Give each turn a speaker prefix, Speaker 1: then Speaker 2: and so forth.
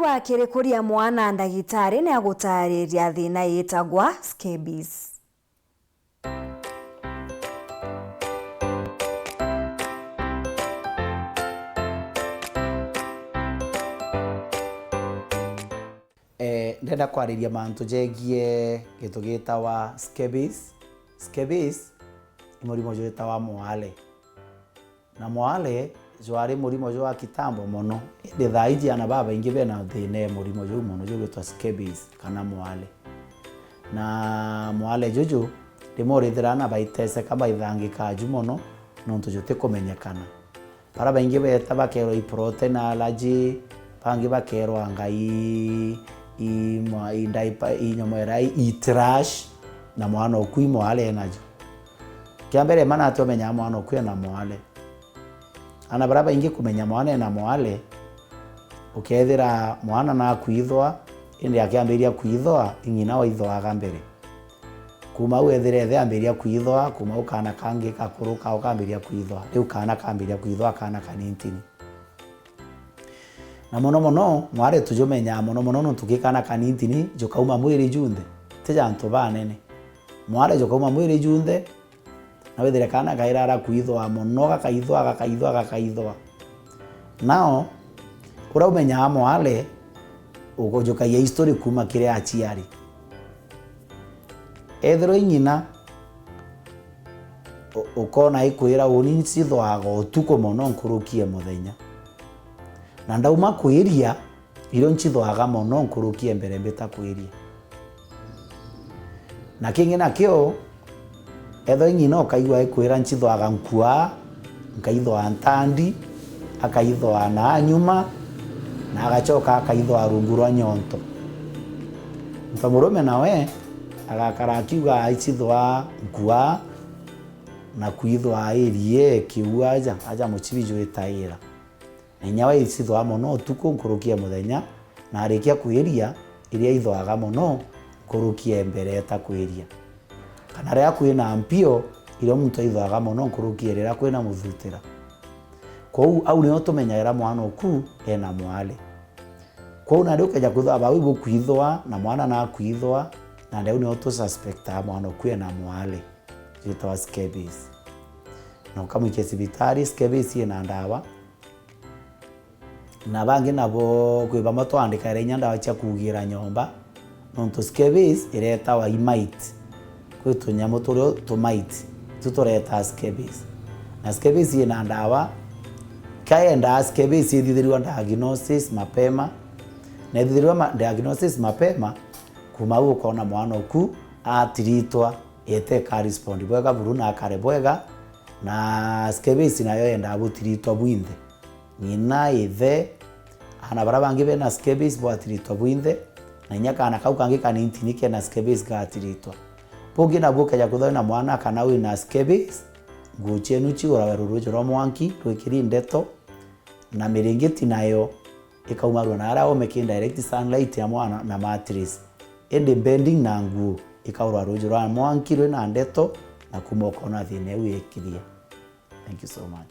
Speaker 1: arauga akirikuria mwana ndagitari ni agutariria thina yitagwa scabies.
Speaker 2: Ndenda kwariria mantu jegie gitu gitawa scabies. Scabies ni murimo jwitawa mwale, na mwale jwari murimo jwa kitambo mono. Indi thaiji ana baba ingi bena thine murimo jwa mono jwa gwitwa scabies kana mwale. Na mwale juju ndimurithirana baitese kaba ithangika ju mono nontu jute kumenyekana. Para baingi beta bakero i protein allergy, bangi bakero angai inyomerai itrash na mwana okui mwale najo. Kiambere mana atomenya mwana okui na mwale. Ana baraba ingi kumenya mwana na mwale ukethira mwana na kuithwa indi akiambiria kuithwa ingina wa ithwa gambere. Kuma wethire the ambiria kuithwa kuma ukana kangi kakuruka ukambiria kuithwa. Riu kana kambiria kuithwa kana kanintini. Na mono mware tujomenya mono ntukikana kanintini jokauma mwiri junthe tija antu banene mware jokauma mwiri junthe na wethire kana kairara kuithwa mono gakaithwa nao uraumenya mwale ugojoka ya history kuma kire achiari ethero nyina ukona ikwira uni cithwaga utuko mono nkurukie muthenya na ndauma kwiria iro nchithwaga mono nkurukie mbere mbeta kwiria na kingi nakio etho nyina ukaigwa ikwira nchithwaga nkua nkaithwa ntandi akaithwa na nyuma na agachoka akaithwa rungu rwa nyonto mtamurume nawe agakara akiuga aichithwa nkua na kuithwa irie kiua aja muchibijo itaira nyawa icithwa mono tuko nkurukia muthenya na arikia kwiria iria ithwaga mono nkurukie mbere ta kwiria kana ria kwina mpio iria muntu ithwaga mono nkurukie rira kwina muthutira kou au ni otumenyera mwana oku ena mwale kou na ndukaja kuthwa ba wibu kuithwa na mwana na kuithwa na ndio ni otu suspecta mwana oku ena mwale jitwa scabies na kama ikesibitari scabies ina ndawa na bangi nabo kwiba matwandika renya ndawa cha kugira nyomba nonto scabies ireta wa imite kwitu nyamo turo to mite tutoreta scabies na scabies ina ndawa kaenda scabies ithithirwa diagnosis mapema na ithithirwa diagnosis mapema kuma ukona mwana oku atiritwa ete ka respond bwega buruna akare bwega na scabies nayo enda butiritwa bwinthe nyina ithe ana barabangi bena scabies bwatiritwa bwinthe na nyaka ana kau kangi kanintini kena scabies gatiritwa pogi na boka ya kuthona na mwana kana wina scabies guchenu chiora werurujo ro mwanki rwikiri ndeto na miringiti nayo ikaumarwa na ara omeki direct sunlight ya mwana na mattress ende bending na nguo ikaurwa rujo ro mwanki rwe na ndeto na kumoko na thine wikiria. Thank you so much.